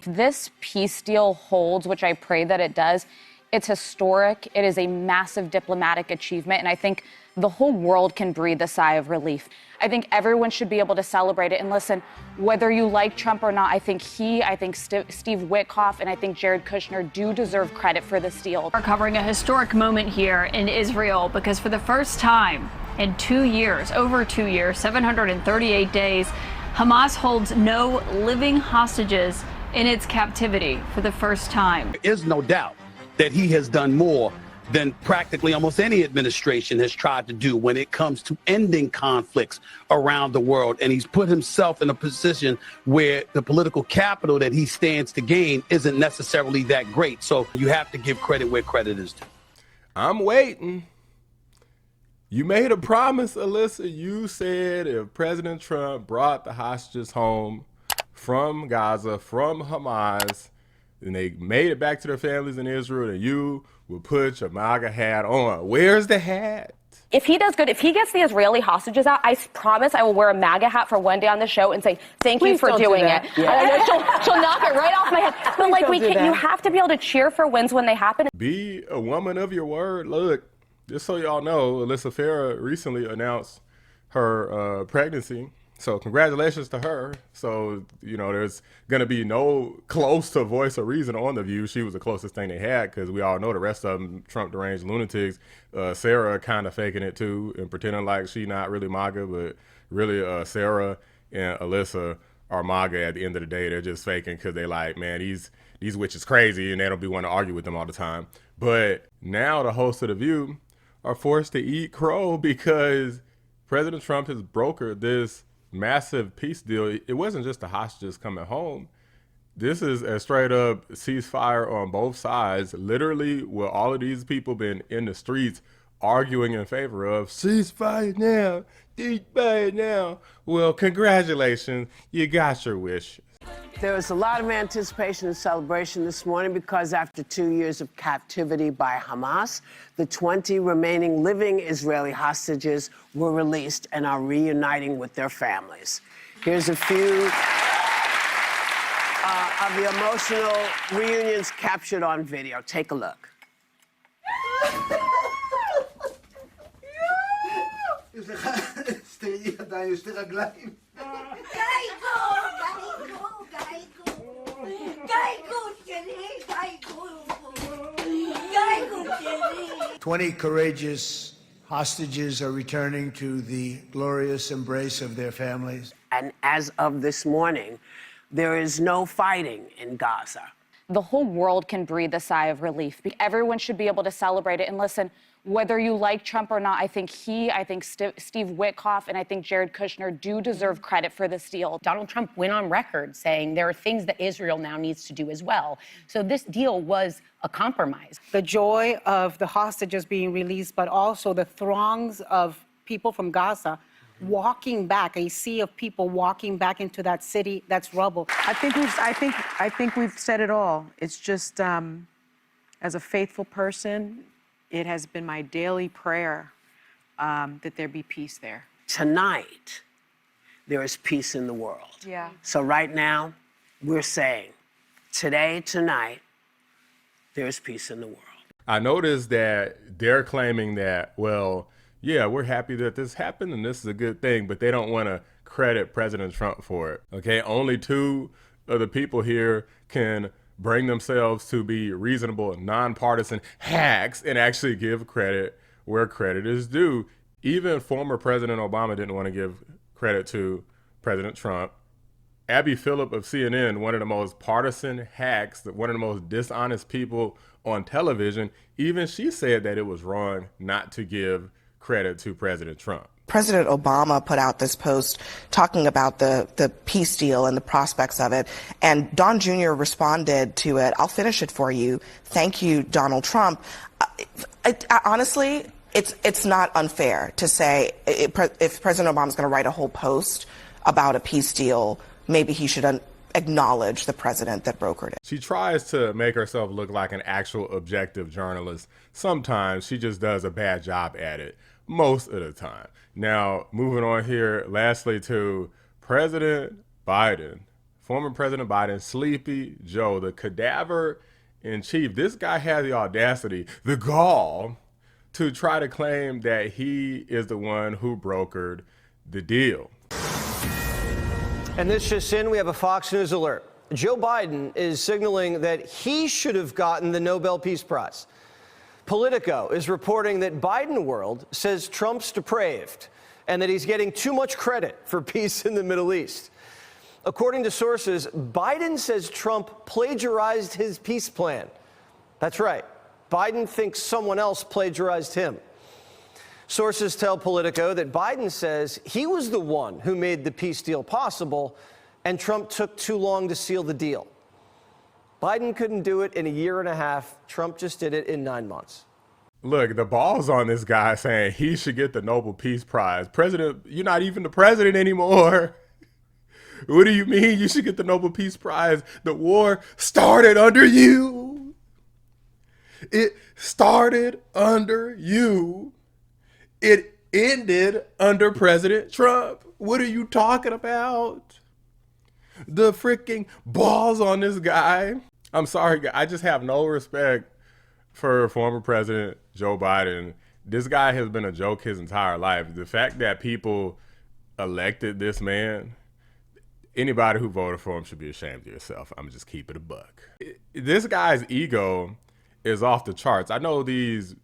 If this peace deal holds, which I pray that it does, it's historic. It is a massive diplomatic achievement, and I think the whole world can breathe a sigh of relief. I think everyone should be able to celebrate it. And listen, whether you like Trump or not, I think Steve Witkoff, and I think Jared Kushner do deserve credit for this deal. We're covering a historic moment here in Israel because for the first time in 2 years, over 2 years, 738 days, Hamas holds no living hostages in its captivity for the first time. There is no doubt that he has done more than practically almost any administration has tried to do when it comes to ending conflicts around the world. And he's put himself in a position where the political capital that he stands to gain isn't necessarily that great. So you have to give credit where credit is due. I'm waiting. You made a promise, Alyssa. You said if President Trump brought the hostages home from Gaza, from Hamas, and they made it back to their families in Israel, then you will put your MAGA hat on. Where's the hat? If he does good, if he gets the Israeli hostages out, I promise I will wear a MAGA hat for one day on the show and say, thank you for doing it. Yeah. She'll knock it right off my head. But like, you have to be able to cheer for wins when they happen. Be a woman of your word. Look, just so y'all know, Alyssa Farah recently announced her pregnancy. So congratulations to her. So, you know, there's going to be no close to voice of reason on The View. She was the closest thing they had because we all know the rest of them, Trump deranged lunatics. Sarah kind of faking it too and pretending like she not really MAGA, but really Sarah and Alyssa are MAGA at the end of the day. They're just faking because they like, man, these witches crazy and they don't be wanting to argue with them all the time. But now the hosts of The View are forced to eat crow because President Trump has brokered this massive peace deal. It wasn't just the hostages coming home. This is a straight up ceasefire on both sides, literally where all of these people been in the streets arguing in favor of ceasefire now, ceasefire now. Well, congratulations, you got your wish. There was a lot of anticipation and celebration this morning because after 2 years of captivity by Hamas, the 20 remaining living Israeli hostages were released and are reuniting with their families. Here's a few of the emotional reunions captured on video. Take a look. "20 courageous hostages are returning to the glorious embrace of their families." And as of this morning, there is no fighting in Gaza. The whole world can breathe a sigh of relief. Everyone should be able to celebrate it. And listen, whether you like Trump or not, I think Steve Witkoff, and I think Jared Kushner do deserve credit for this deal. Donald Trump went on record saying there are things that Israel now needs to do as well. So this deal was a compromise. The joy of the hostages being released, but also the throngs of people from Gaza walking back, a sea of people walking back into that city that's rubble. I think we've said it all. It's just, as a faithful person, it has been my daily prayer that there be peace there. Tonight, there is peace in the world. Yeah. So right now, we're saying, today, tonight, there is peace in the world. I noticed that they're claiming that, well, yeah, we're happy that this happened and this is a good thing, but they don't want to credit President Trump for it. Okay, only two of the people here can bring themselves to be reasonable, nonpartisan hacks and actually give credit where credit is due. Even former President Obama didn't want to give credit to President Trump. Abby Phillip of CNN, one of the most partisan hacks, one of the most dishonest people on television, even she said that it was wrong not to give credit to President Trump. President Obama put out this post talking about the peace deal and the prospects of it, and Don Jr. responded to it. I'll finish it for you. Thank you, Donald Trump. Honestly, it's not unfair to say if President Obama's going to write a whole post about a peace deal, maybe he should acknowledge the president that brokered it. She tries to make herself look like an actual objective journalist. Sometimes she just does a bad job at it. Most of the time. Now, moving on here, lastly to President Biden, former President Biden, Sleepy Joe, the cadaver in chief. This guy has the audacity, the gall, to try to claim that he is the one who brokered the deal. And this just in, we have a Fox News alert. Joe Biden is signaling that he should have gotten the Nobel Peace Prize. Politico is reporting that Biden World says Trump's depraved and that he's getting too much credit for peace in the Middle East. According to sources, Biden says Trump plagiarized his peace plan. That's right. Biden thinks someone else plagiarized him. Sources tell Politico that Biden says he was the one who made the peace deal possible, and Trump took too long to seal the deal. Biden couldn't do it in a year and a half. Trump just did it in 9 months. Look, the ball's on this guy saying he should get the Nobel Peace Prize. President, you're not even the president anymore. What do you mean you should get the Nobel Peace Prize? The war started under you. It started under you. It ended under President Trump. What are you talking about? The freaking balls on this guy. I'm sorry, I just have no respect for former President Joe Biden. This guy has been a joke his entire life. The fact that people elected this man, anybody who voted for him should be ashamed of yourself. I'm just keep it a buck. This guy's ego is off the charts. I know these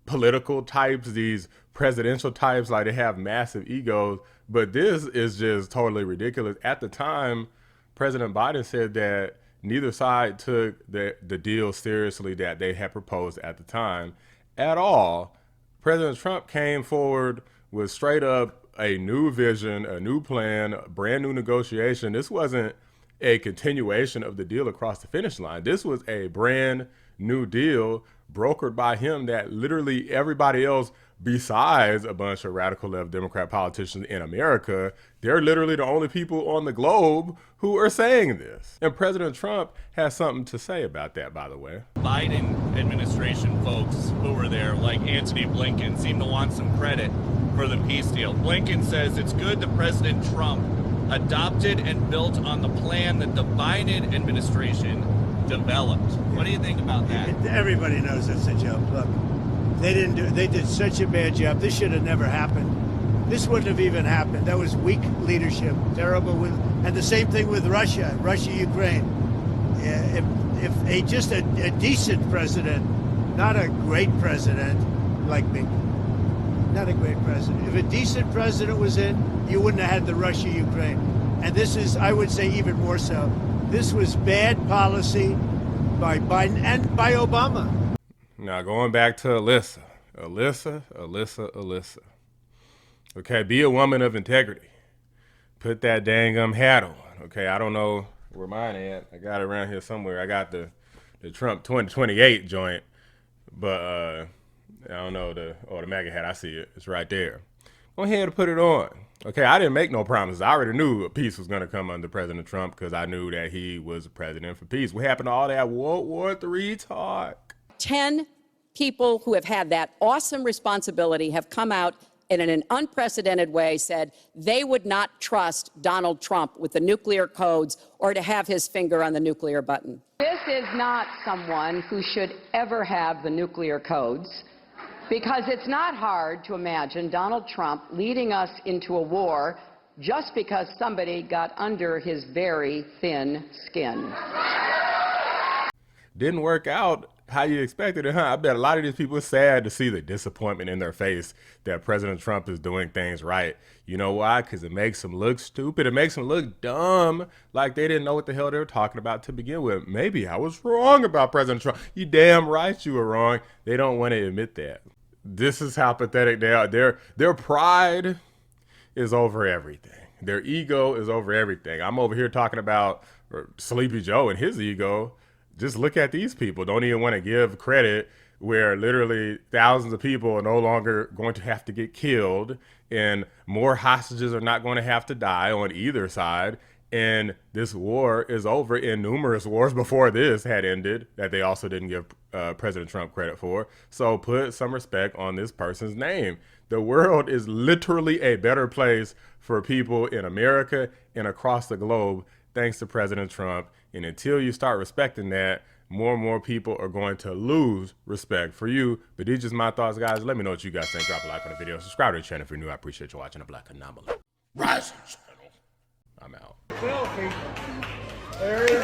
political types, these presidential types, like they have massive egos, but this is just totally ridiculous. At the time, President Biden said that neither side took the deal seriously that they had proposed at the time at all. President Trump came forward with straight up a new vision, a new plan, a brand new negotiation. This wasn't a continuation of the deal across the finish line. This was a brand new deal brokered by him that literally everybody else besides a bunch of radical left Democrat politicians in America, they're literally the only people on the globe who are saying this. And President Trump has something to say about that, by the way. Biden administration folks who were there, like Antony Blinken, seem to want some credit for the peace deal. Blinken says it's good that President Trump adopted and built on the plan that the Biden administration developed. What do you think about that? Everybody knows it's a joke. Look, they did such a bad job. This should have never happened. This wouldn't have even happened. That was weak leadership, terrible. And the same thing with Russia, Ukraine. If just a decent president, not a great president like me, not a great president. If a decent president was in, you wouldn't have had the Russia-Ukraine. And this is, I would say, even more so. This was bad policy by Biden and by Obama. Now, going back to Alyssa. Okay, be a woman of integrity. Put that dang hat on. Okay, I don't know where mine at. I got it around here somewhere. I got the Trump 2028 joint, but I don't know the MAGA hat. I see it. It's right there. Go ahead and put it on. Okay, I didn't make no promises. I already knew peace was going to come under President Trump because I knew that he was president for peace. What happened to all that World War III talk? 10 people who have had that awesome responsibility have come out and in an unprecedented way said they would not trust Donald Trump with the nuclear codes or to have his finger on the nuclear button. This is not someone who should ever have the nuclear codes, because it's not hard to imagine Donald Trump leading us into a war just because somebody got under his very thin skin. Didn't work out how you expected it, huh? I bet a lot of these people are sad to see the disappointment in their face that President Trump is doing things right. You know why? Because it makes them look stupid. It makes them look dumb, like they didn't know what the hell they were talking about to begin with. Maybe I was wrong about President Trump. You damn right you were wrong. They don't want to admit that. This is how pathetic they are. Their pride is over everything. Their ego is over everything. I'm over here talking about Sleepy Joe and his ego. Just look at these people. Don't even want to give credit where literally thousands of people are no longer going to have to get killed and more hostages are not going to have to die on either side. And this war is over, and numerous wars before this had ended that they also didn't give President Trump credit for. So put some respect on this person's name. The world is literally a better place for people in America and across the globe thanks to President Trump. And until you start respecting that, more and more people are going to lose respect for you. But these are just my thoughts, guys. Let me know what you guys think. Drop a like on the video. Subscribe to the channel if you're new. I appreciate you watching the Black Anomaly Rising channel. I'm out. There it is.